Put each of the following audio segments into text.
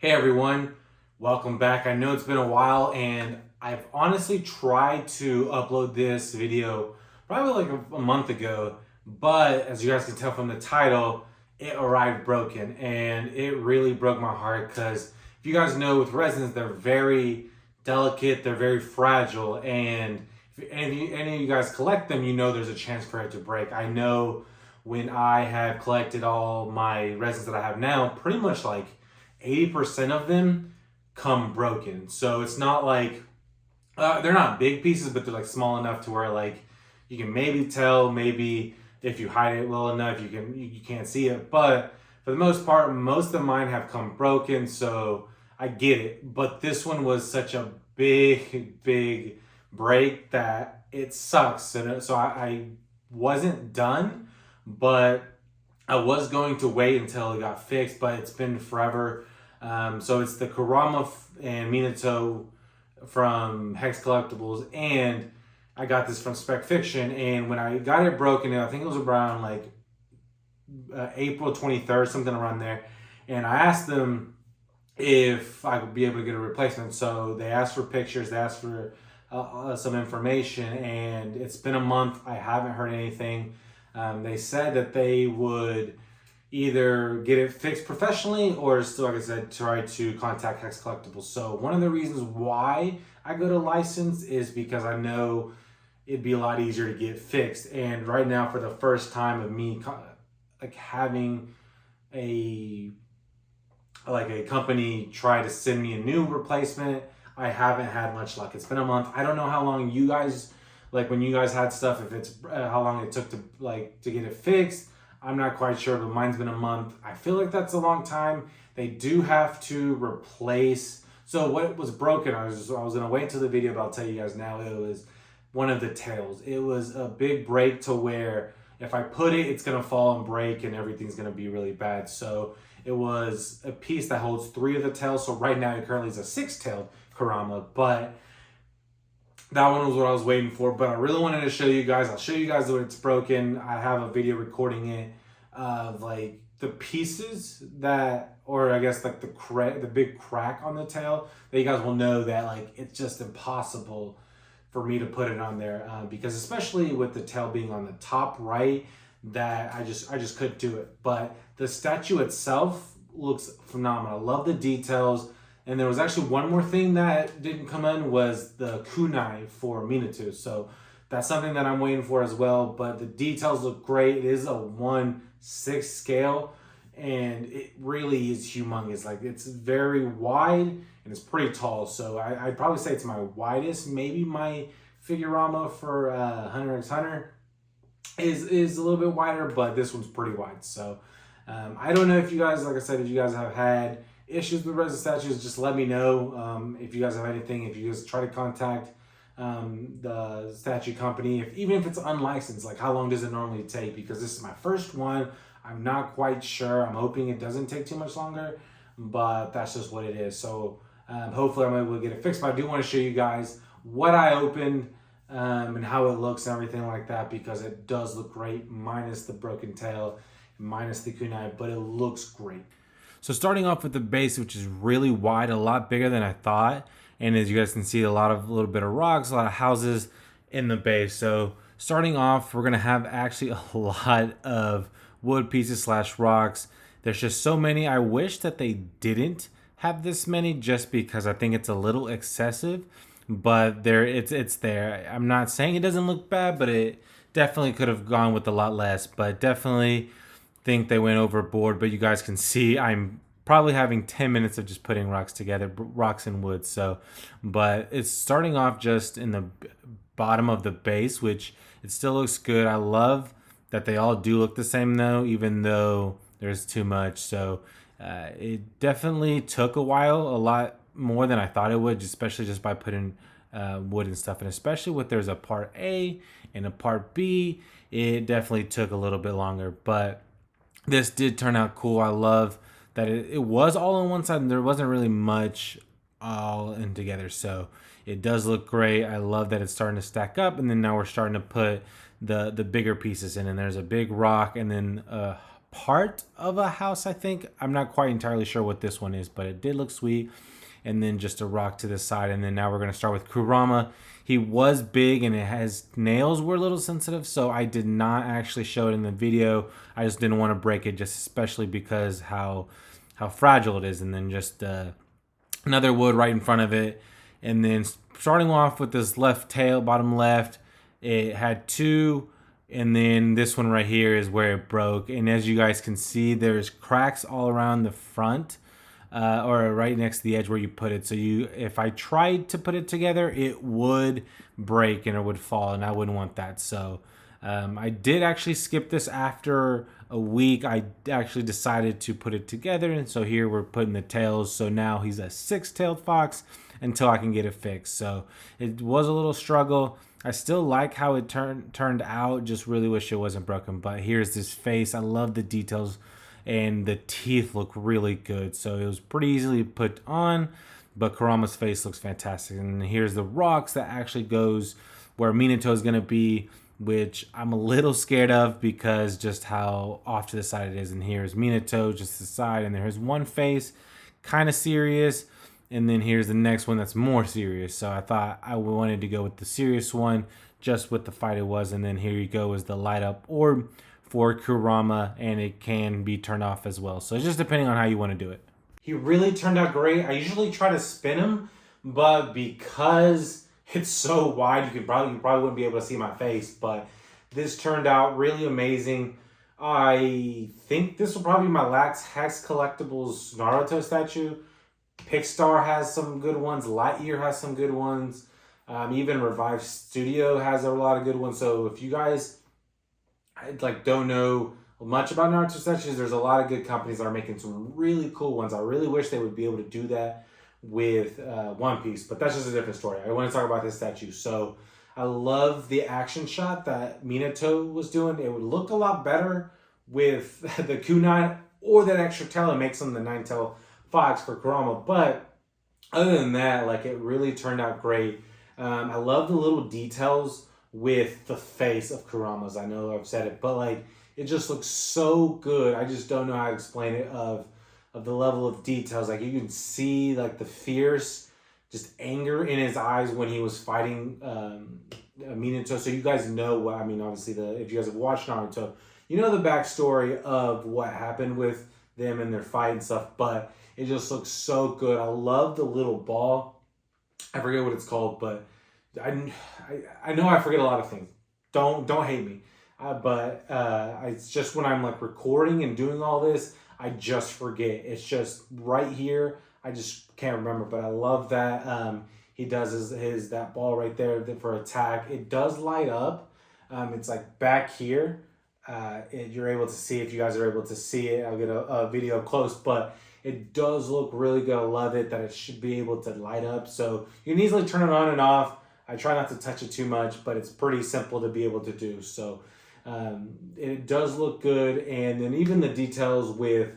Hey everyone, welcome back. I know it's been a while and I've honestly tried to upload this video probably like a month ago, but as you guys can tell from the title, it arrived broken and it really broke my heart because if you guys know with resins, they're very delicate, they're very fragile, and if any of you guys collect them, you know there's a chance for it to break. I know when I have collected all my resins that I have now, pretty much like 80% of them come broken. So it's not like they're not big pieces, but they're like small enough to where like you can maybe tell, maybe if you hide it well enough, you can't see it. But for the most part, most of mine have come broken, so I get it. But this one was such a big break that it sucks. And so I wasn't done, but I was going to wait until it got fixed, but it's been forever. So it's the Kurama and Minato from Hex Collectibles, and I got this from Spec Fiction. And when I got it broken, I think it was around like April 23rd, something around there. And I asked them if I would be able to get a replacement. So they asked for pictures, they asked for some information, and it's been a month. I haven't heard anything. They said that they would either get it fixed professionally or still, like I said, try to contact Hex Collectibles. So one of the reasons why I go to license is because I know it'd be a lot easier to get fixed. And right now, for the first time of me like having a company try to send me a new replacement, I haven't had much luck. It's been a month. I don't know how long you guys, like when you guys had stuff, if it's how long it took to get it fixed. I'm not quite sure, but mine's been a month. I feel like that's a long time. They do have to replace. So what was broken, I was gonna wait till the video, but I'll tell you guys now, it was one of the tails. It was a big break to where if I put it, it's gonna fall and break and everything's gonna be really bad. So it was a piece that holds 3 of the tails. So right now it currently is a 6-tailed Kurama, but that one was what I was waiting for. But I really wanted to show you guys. I'll show you guys when it's broken. I have a video recording it of like the pieces that, or I guess like the big crack on the tail that you guys will know that like it's just impossible for me to put it on there because especially with the tail being on the top right, that I just couldn't do it. But the statue itself looks phenomenal. I love the details. And there was actually one more thing that didn't come in, was the kunai for Minato. So that's something that I'm waiting for as well. But the details look great. It is a 1/6 scale, and it really is humongous. Like, it's very wide and it's pretty tall. So I'd probably say it's my widest. Maybe my Figurama for Hunter x Hunter is a little bit wider, but this one's pretty wide. So I don't know if you guys, like I said, if you guys have had issues with resin statues, just let me know. If you guys have anything, if you guys try to contact the statue company, even if it's unlicensed, like how long does it normally take? Because this is my first one. I'm not quite sure. I'm hoping it doesn't take too much longer, but that's just what it is. So hopefully I'm able to get it fixed. But I do want to show you guys what I opened and how it looks and everything like that, because it does look great, minus the broken tail, minus the kunai, but it looks great. So starting off with the base, which is really wide, a lot bigger than I thought. And as you guys can see, a little bit of rocks, a lot of houses in the base. So starting off, we're gonna have actually a lot of wood pieces / rocks. There's just so many. I wish that they didn't have this many, just because I think it's a little excessive. But it's there. I'm not saying it doesn't look bad, but it definitely could have gone with a lot less. But definitely think they went overboard. But you guys can see I'm probably having 10 minutes of just putting rocks together, rocks and wood. So, but it's starting off just in the bottom of the base, which it still looks good. I love that they all do look the same though, even though there's too much. So it definitely took a while, a lot more than I thought it would, especially just by putting wood and stuff. And especially with there's a part A and a part B, it definitely took a little bit longer. But this did turn out cool. I love that it was all on one side and there wasn't really much all in together. So it does look great. I love that it's starting to stack up, and then now we're starting to put the bigger pieces in, and there's a big rock and then a part of a house, I think. I'm not quite entirely sure what this one is, but it did look sweet. And then just a rock to the side. And then now we're going to start with Kurama. He was big and his nails were a little sensitive, so I did not actually show it in the video. I just didn't want to break it, just especially because how fragile it is. And then just another wood right in front of it. And then starting off with this left tail, bottom left, it had two. And then this one right here is where it broke. And as you guys can see, there's cracks all around the front. Or right next to the edge where you put it. So if I tried to put it together, it would break and it would fall, and I wouldn't want that. So I did actually skip this after a week. I actually decided to put it together, and so here we're putting the tails. So now he's a 6-tailed fox until I can get it fixed. So it was a little struggle. I still like how it turned out. Just really wish it wasn't broken. But here's this face. I love the details. And the teeth look really good. So it was pretty easily put on, but Kurama's face looks fantastic. And here's the rocks that actually goes where Minato is going to be, which I'm a little scared of because just how off to the side it is. And here's Minato just to the side, and there's one face, kind of serious. And then here's the next one that's more serious. So I thought I wanted to go with the serious one, just with the fight it was. And then here you go is the light up orb for Kurama, and it can be turned off as well. So it's just depending on how you want to do it. He really turned out great. I usually try to spin him, but because it's so wide, you probably wouldn't be able to see my face, but this turned out really amazing. I think this will probably be my last Hex Collectibles Naruto statue. Pixar has some good ones. Lightyear has some good ones. Even Revive Studio has a lot of good ones. So if you guys don't know much about Naruto statues, there's a lot of good companies that are making some really cool ones. I really wish they would be able to do that with One Piece, but that's just a different story. I want to talk about this statue. So I love the action shot that Minato was doing. It would look a lot better with the kunai or that extra tail. It makes him the 9-tail fox for Kurama. But other than that, it really turned out great. I love the little details with the face of Kurama's. I know I've said it, but it just looks so good. I just don't know how to explain it of the level of details. You can see the fierce just anger in his eyes when he was fighting Minato. So you guys know what I mean. Obviously, if you guys have watched Naruto, you know the backstory of what happened with them and their fight and stuff. But it just looks so good. I love the little ball. I forget what it's called, but I know I forget a lot of things. Don't hate me. But it's just when I'm recording and doing all this, I just forget. It's just right here. I just can't remember. But I love that he does his that ball right there for attack. It does light up. It's back here. You're able to see, if you guys are able to see it. I'll get a video close, but it does look really good. I love it that it should be able to light up. So you can easily turn it on and off. I try not to touch it too much, but it's pretty simple to be able to do. So it does look good. And then even the details with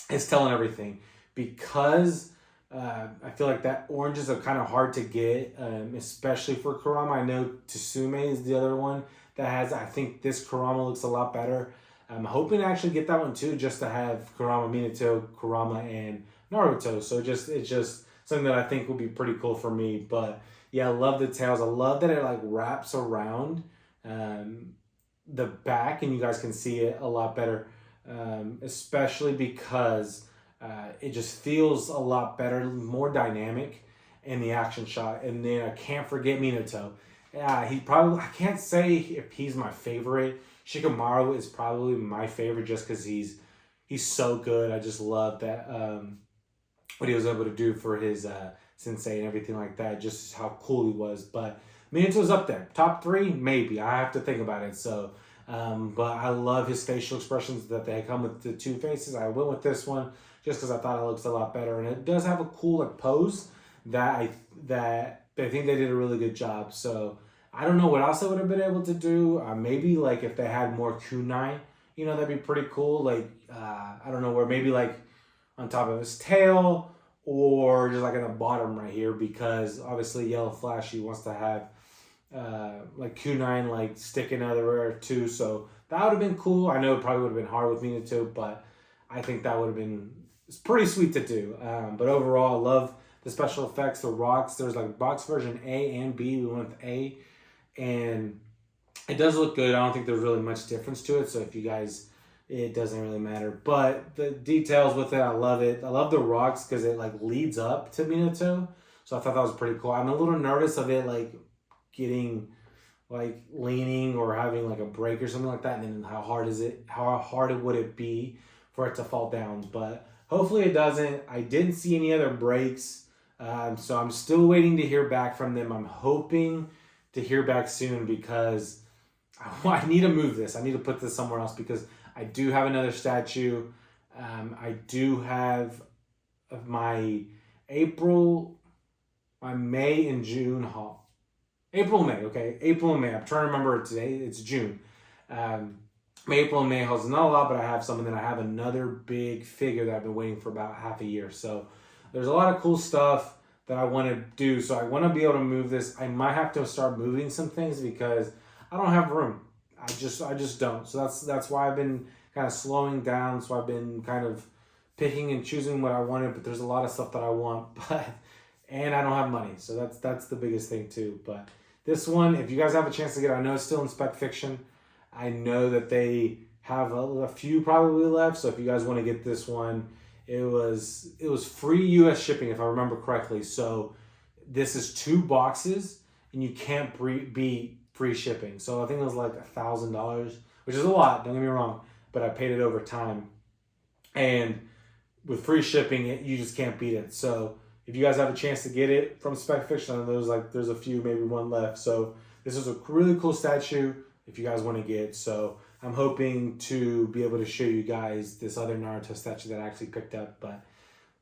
his tail and everything, because I feel like that oranges are kind of hard to get, especially for Kurama. I know Tsume is the other one that has, I think this Kurama looks a lot better. I'm hoping to actually get that one too, just to have Kurama, Minato, Kurama, and Naruto. So it's just something that I think will be pretty cool for me. But yeah, I love the tails. I love that it wraps around the back, and you guys can see it a lot better, especially because it just feels a lot better, more dynamic in the action shot. And then I can't forget Minato. I can't say if he's my favorite. Shikamaru is probably my favorite just because he's so good. I just love that what he was able to do for his sensei and everything like that, just how cool he was. But Minato's up there. Top 3, maybe. I have to think about it. So, but I love his facial expressions that they come with the 2 faces. I went with this one just because I thought it looks a lot better. And it does have a cool pose that I think they did a really good job. So I don't know what else I would have been able to do. Maybe if they had more kunai, that'd be pretty cool. I don't know, where maybe on top of his tail, or just in the bottom right here, because obviously Yellow Flashy wants to have kunai sticking everywhere too. So That would have been cool. I know it probably would have been hard with Minato, but I think that would have been, it's pretty sweet to do. But overall, I love the special effects, the rocks. There's like box version A and B. We went with A, and it does look good. I don't think there's really much difference to it. So if you guys, it doesn't really matter. But the details with it, I love it. I love the rocks because it like leads up to Minato. So I thought that was pretty cool. I'm a little nervous of it like getting like leaning or having like a break or something like that. And then how hard is it? How hard would it be for it to fall down? But hopefully it doesn't. I didn't see any other breaks. So I'm still waiting to hear back from them. I'm hoping to hear back soon because I need to move this. I need to put this somewhere else because I do have another statue. I do have my May and June haul. April and May, okay? April and May. I'm trying to remember it today. It's June. April and May hauls not a lot, but I have some. And then I have another big figure that I've been waiting for about half a year. So there's a lot of cool stuff that I want to do. So I want to be able to move this. I might have to start moving some things because I don't have room. I just don't. So that's why I've been kind of slowing down. So I've been kind of picking and choosing what I wanted, but there's a lot of stuff that I want, and I don't have money. So that's the biggest thing too. But this one, if you guys have a chance to get it, I know it's still in Spec Fiction. I know that they have a few probably left. So if you guys want to get this one, it was free US shipping if I remember correctly. So this is 2 boxes and you can't beat free shipping. So I think it was like $1,000, which is a lot, don't get me wrong, but I paid it over time. And with free shipping, you just can't beat it. So if you guys have a chance to get it from Spec Fiction, I know there's a few, maybe one left. So this is a really cool statue if you guys want to get. So I'm hoping to be able to show you guys this other Naruto statue that I actually picked up. But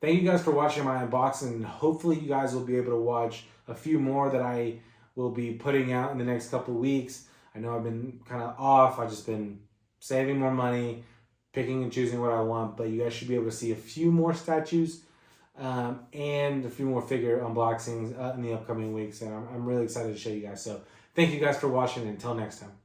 thank you guys for watching my unboxing. Hopefully you guys will be able to watch a few more that I will be putting out in the next couple of weeks. I know I've been kind of off. I've just been saving more money, picking and choosing what I want. But you guys should be able to see a few more statues and a few more figure unboxings in the upcoming weeks. And I'm really excited to show you guys. So thank you guys for watching. Until next time.